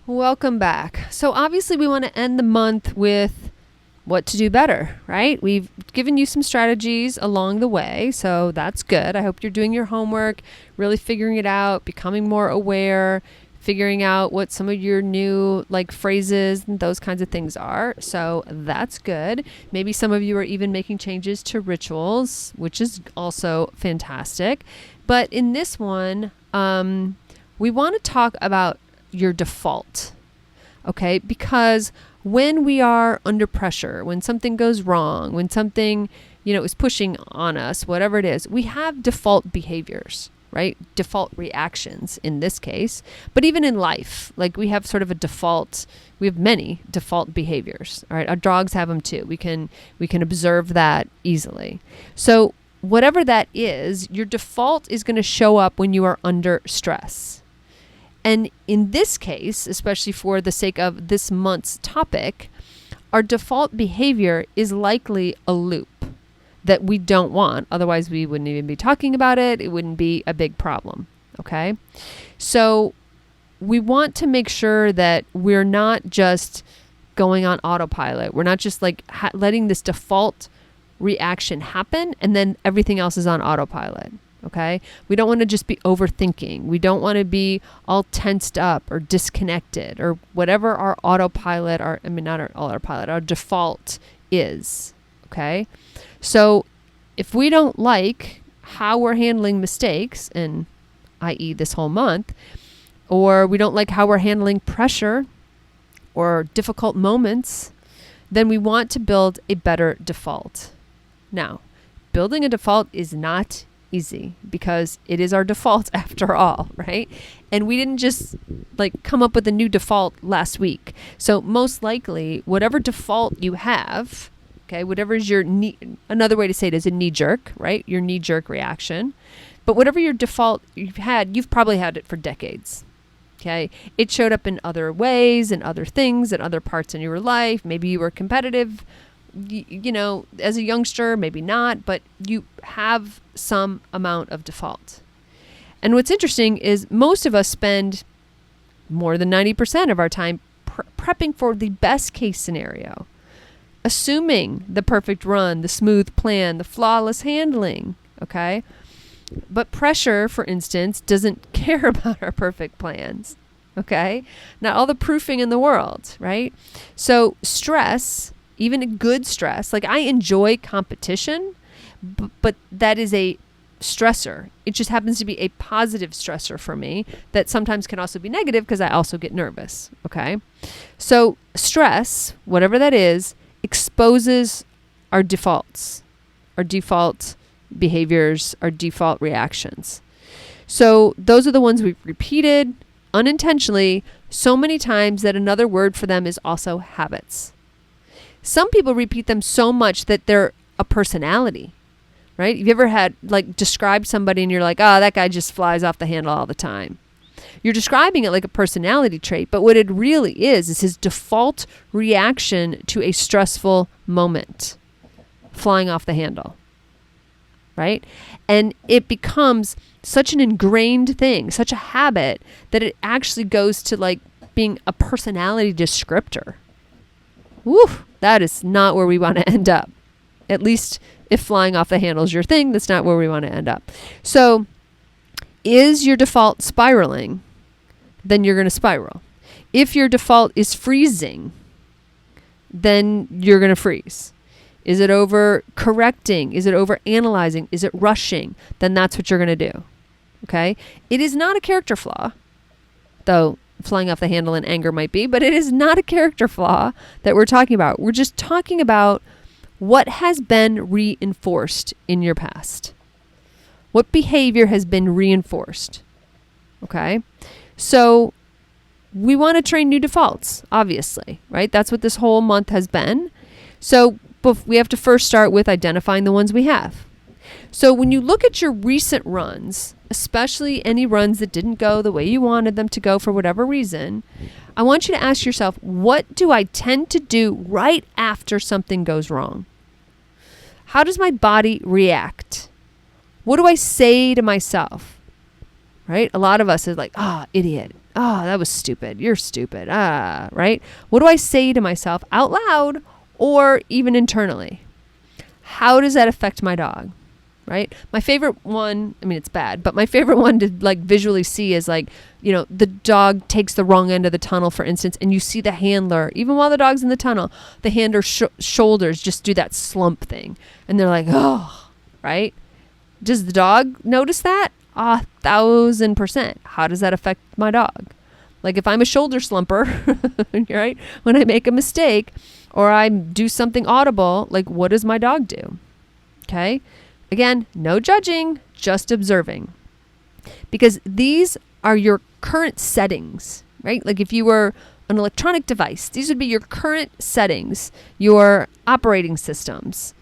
Welcome back. So obviously we want to end the month with what to do better, right? We've given you some strategies along the way, so that's good. I hope you're doing your homework, really figuring it out, becoming more aware, figuring out what some of your new phrases and those kinds of things are. So that's good. Maybe some of you are even making changes to rituals, which is also fantastic. But in this one, we want to talk about your default, okay? Because when we are under pressure, when something goes wrong, when something, is pushing on us, whatever it is, we have default behaviors, right? Default reactions in this case. But even in life, we have sort of we have many default behaviors, all right? Our dogs have them too. We can observe that easily. So whatever that is, your default is going to show up when you are under stress. And in this case, especially for the sake of this month's topic, our default behavior is likely a loop that we don't want. Otherwise, we wouldn't even be talking about it. It wouldn't be a big problem. Okay? So we want to make sure that we're not just going on autopilot. We're not just letting this default reaction happen and then everything else is on autopilot. Okay? We don't want to just be overthinking. We don't want to be all tensed up or disconnected or whatever our autopilot, our default is. Okay? So if we don't like how we're handling mistakes, and i.e. this whole month, or we don't like how we're handling pressure or difficult moments, then we want to build a better default. Now, building a default is not easy because it is our default after all, right? And we didn't just come up with a new default last week. So most likely, whatever default you have, okay, whatever is your another way to say it is a knee jerk, right? Your knee jerk reaction. But whatever your default you've probably had it for decades. Okay, it showed up in other ways and other things and other parts in your life. Maybe you were competitive, as a youngster, maybe not, but you have some amount of default. And what's interesting is most of us spend more than 90% of our time prepping for the best case scenario, assuming the perfect run, the smooth plan, the flawless handling, okay? But pressure, for instance, doesn't care about our perfect plans, okay? Not all the proofing in the world, right? So stress, even a good stress, I enjoy competition, but that is a stressor. It just happens to be a positive stressor for me that sometimes can also be negative because I also get nervous, okay? So stress, whatever that is, exposes our defaults, our default behaviors, our default reactions. So those are the ones we've repeated unintentionally so many times that another word for them is also habits. Some people repeat them so much that they're a personality, right? Have you ever had described somebody and you're like, oh, that guy just flies off the handle all the time. You're describing it like a personality trait, but what it really is his default reaction to a stressful moment, flying off the handle, right? And it becomes such an ingrained thing, such a habit, that it actually goes to being a personality descriptor. Woo, that is not where we want to end up. At least if flying off the handle is your thing, that's not where we want to end up. So is your default spiraling? Then you're going to spiral. If your default is freezing, then you're going to freeze. Is it over correcting? Is it over analyzing? Is it rushing? Then that's what you're going to do. Okay? It is not a character flaw, though flying off the handle in anger might be, but it is not a character flaw that we're talking about. We're just talking about what has been reinforced in your past. What behavior has been reinforced? Okay? So we want to train new defaults, obviously, right? That's what this whole month has been. So we have to first start with identifying the ones we have. So when you look at your recent runs, especially any runs that didn't go the way you wanted them to go for whatever reason, I want you to ask yourself, what do I tend to do right after something goes wrong? How does my body react? What do I say to myself? Right? A lot of us is idiot. Oh, that was stupid. You're stupid. Right? What do I say to myself out loud or even internally? How does that affect my dog? Right? My favorite one, I mean, it's bad, but my favorite one to like visually see is like, the dog takes the wrong end of the tunnel, for instance, and you see the handler, even while the dog's in the tunnel, the handler's shoulders just do that slump thing. And they're like, oh, right? Does the dog notice that? 1,000%. How does that affect my dog? Like if I'm a shoulder slumper, right? When I make a mistake or I do something audible, like what does my dog do? Okay. Again, no judging, just observing. Because these are your current settings, right? Like if you were an electronic device, these would be your current settings, your operating systems.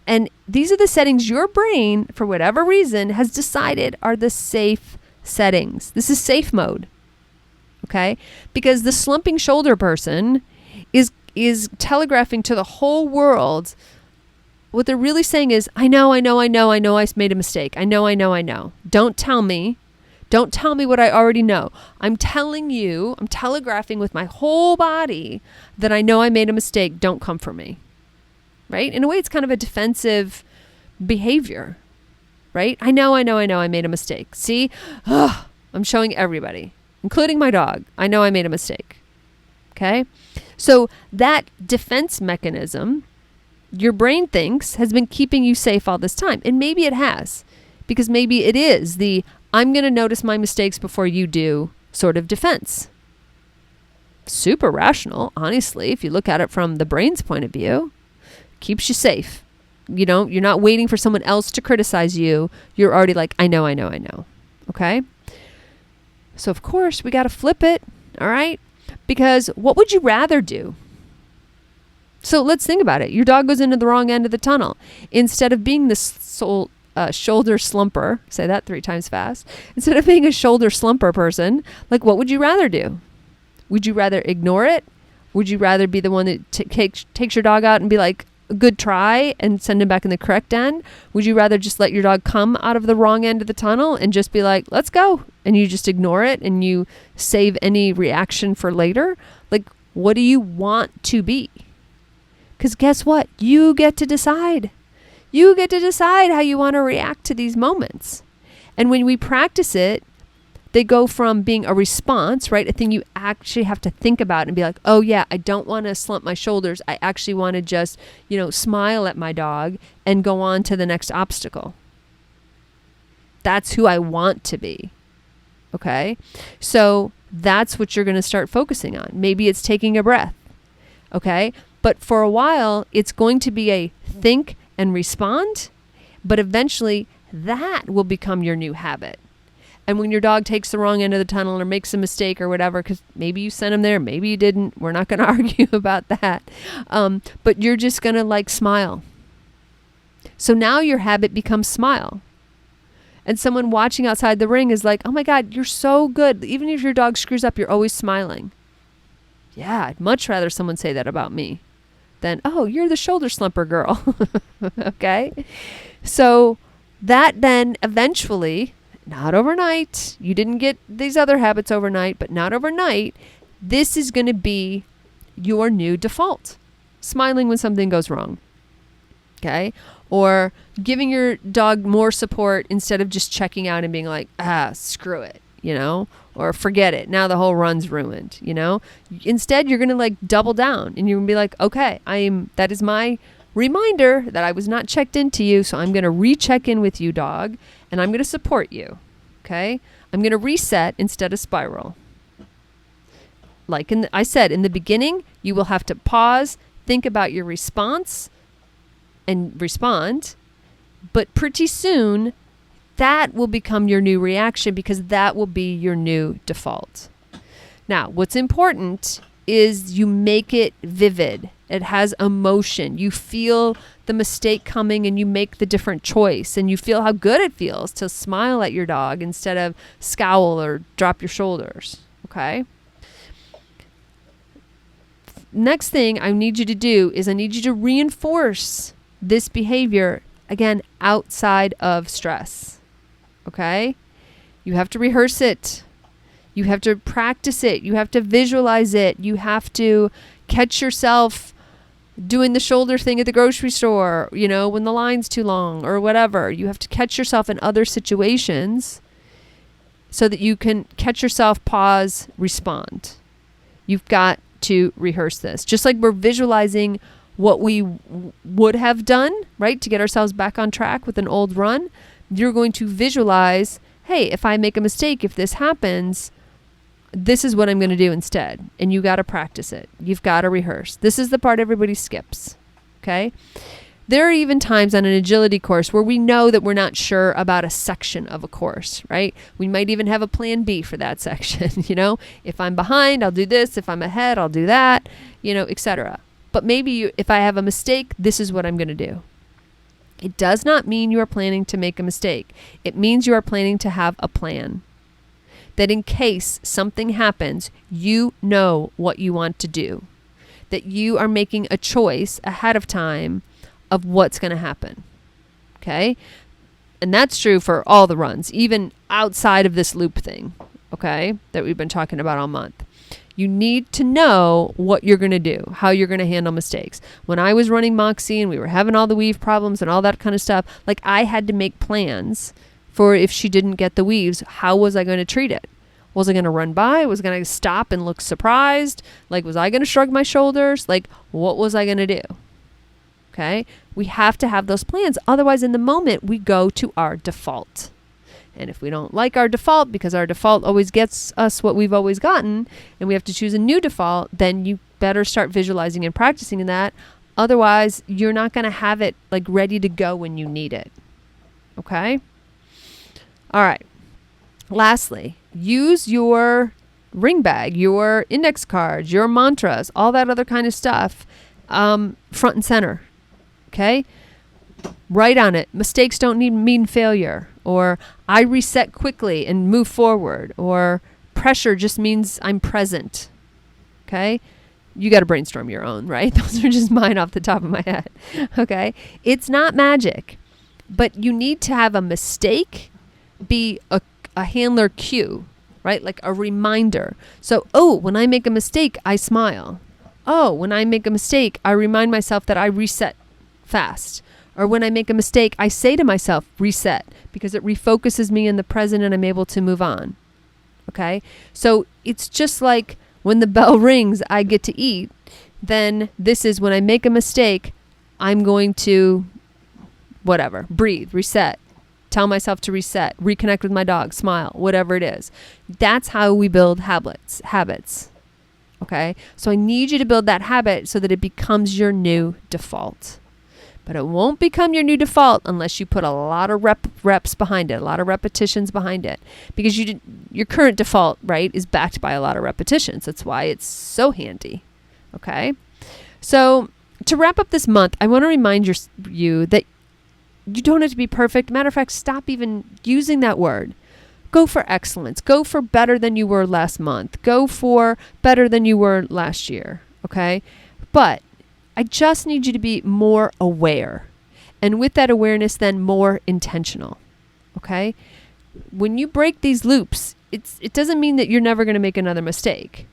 And these are the settings your brain, for whatever reason, has decided are the safe settings. This is safe mode. Okay? Because the slumping shoulder person is telegraphing to the whole world. What they're really saying is, I know I made a mistake. I know. Don't tell me what I already know. I'm telegraphing with my whole body that I know I made a mistake. Don't come for me. Right? In a way, it's kind of a defensive behavior, right? I know I made a mistake. See, I'm showing everybody, including my dog. I know I made a mistake. Okay? So that defense mechanism, your brain thinks, has been keeping you safe all this time. And maybe it has, because maybe it is the I'm going to notice my mistakes before you do sort of defense. Super rational, honestly, if you look at it from the brain's point of view. Keeps you safe. You're not waiting for someone else to criticize you. You're already like, I know. Okay? So of course we got to flip it. All right? Because what would you rather do? So let's think about it. Your dog goes into the wrong end of the tunnel. Instead of being the shoulder slumper, say that 3 times fast. Instead of being a shoulder slumper person, like what would you rather do? Would you rather ignore it? Would you rather be the one that takes your dog out and be like, good try, and send him back in the correct end? Would you rather just let your dog come out of the wrong end of the tunnel and just be like, let's go, and you just ignore it and you save any reaction for later? Like, what do you want to be? Because guess what? You get to decide. You get to decide how you want to react to these moments. And when we practice it, they go from being a response, right? A thing you actually have to think about and be like, oh yeah, I don't want to slump my shoulders. I actually want to just, smile at my dog and go on to the next obstacle. That's who I want to be. Okay? So that's what you're going to start focusing on. Maybe it's taking a breath. Okay? But for a while, it's going to be a think and respond, but eventually that will become your new habit. And when your dog takes the wrong end of the tunnel or makes a mistake or whatever, because maybe you sent him there, maybe you didn't, we're not going to argue about that. But you're just going to smile. So now your habit becomes smile. And someone watching outside the ring is like, oh my God, you're so good. Even if your dog screws up, you're always smiling. Yeah, I'd much rather someone say that about me than, oh, you're the shoulder slumper girl. Okay? So that then eventually, not overnight, you didn't get these other habits overnight, but not overnight, this is going to be your new default. Smiling when something goes wrong. Okay? Or giving your dog more support instead of just checking out and being like, screw it, or forget it. Now the whole run's ruined, Instead, you're going to double down and you're going to be like, okay, that is my reminder that I was not checked into you. So I'm going to recheck in with you, dog, and I'm going to support you. Okay. I'm going to reset instead of spiral. Like I said, in the beginning, you will have to pause, think about your response and respond. But pretty soon, that will become your new reaction because that will be your new default. Now, what's important is you make it vivid. It has emotion. You feel the mistake coming and you make the different choice, and you feel how good it feels to smile at your dog instead of scowl or drop your shoulders. Okay? Next thing I need you to do is I need you to reinforce this behavior, again, outside of stress. Okay? You have to rehearse it. You have to practice it. You have to visualize it. You have to catch yourself doing the shoulder thing at the grocery store, when the line's too long or whatever. You have to catch yourself in other situations so that you can catch yourself, pause, respond. You've got to rehearse this. Just like we're visualizing what we would have done, right, to get ourselves back on track with an old run, you're going to visualize, hey, if I make a mistake, if this happens, this is what I'm going to do instead. And you got to practice it. You've got to rehearse. This is the part everybody skips. Okay. There are even times on an agility course where we know that we're not sure about a section of a course, right? We might even have a plan B for that section. If I'm behind, I'll do this. If I'm ahead, I'll do that, etc. But maybe if I have a mistake, this is what I'm going to do. It does not mean you are planning to make a mistake. It means you are planning to have a plan. That in case something happens, you know what you want to do. That you are making a choice ahead of time of what's going to happen. Okay? And that's true for all the runs, even outside of this loop thing, okay, that we've been talking about all month. You need to know what you're going to do, how you're going to handle mistakes. When I was running Moxie and we were having all the weave problems and all that kind of stuff, I had to make plans for if she didn't get the weaves, how was I going to treat it? Was I going to run by? Was I going to stop and look surprised? Was I going to shrug my shoulders? What was I going to do? Okay? We have to have those plans. Otherwise, in the moment, we go to our default. And if we don't like our default, because our default always gets us what we've always gotten, and we have to choose a new default, then you better start visualizing and practicing in that. Otherwise, you're not going to have it ready to go when you need it. Okay? All right. Lastly, use your ring bag, your index cards, your mantras, all that other kind of stuff front and center. Okay? Write on it. Mistakes don't mean failure. Or I reset quickly and move forward. Or pressure just means I'm present. Okay? You got to brainstorm your own, right? Those are just mine off the top of my head. Okay? It's not magic. But you need to have a mistake be a handler cue, right? A reminder. So, when I make a mistake, I smile. When I make a mistake, I remind myself that I reset fast. Or when I make a mistake, I say to myself, reset, because it refocuses me in the present and I'm able to move on. Okay? So it's just like when the bell rings, I get to eat. Then this is when I make a mistake, I'm going to breathe, reset. Tell myself to reset, reconnect with my dog, smile, whatever it is. That's how we build habits. Okay? So I need you to build that habit so that it becomes your new default. But it won't become your new default unless you put a lot of reps behind it, a lot of repetitions behind it. Because your current default, right, is backed by a lot of repetitions. That's why it's so handy. Okay? So to wrap up this month, I want to remind you that you don't have to be perfect. Matter of fact, stop even using that word. Go for excellence. Go for better than you were last month. Go for better than you were last year. Okay? But I just need you to be more aware. And with that awareness, then more intentional. Okay? When you break these loops, it doesn't mean that you're never going to make another mistake.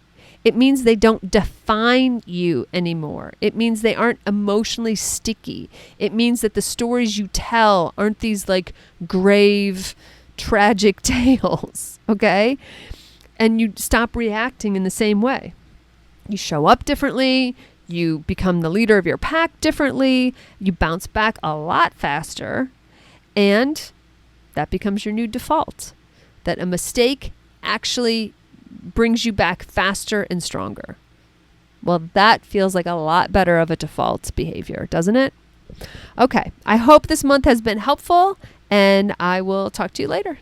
It means they don't define you anymore. It means they aren't emotionally sticky. It means that the stories you tell aren't these grave, tragic tales. Okay? And you stop reacting in the same way. You show up differently. You become the leader of your pack differently. You bounce back a lot faster. And that becomes your new default. That a mistake actually brings you back faster and stronger. Well, that feels like a lot better of a default behavior, doesn't it? Okay. I hope this month has been helpful, and I will talk to you later.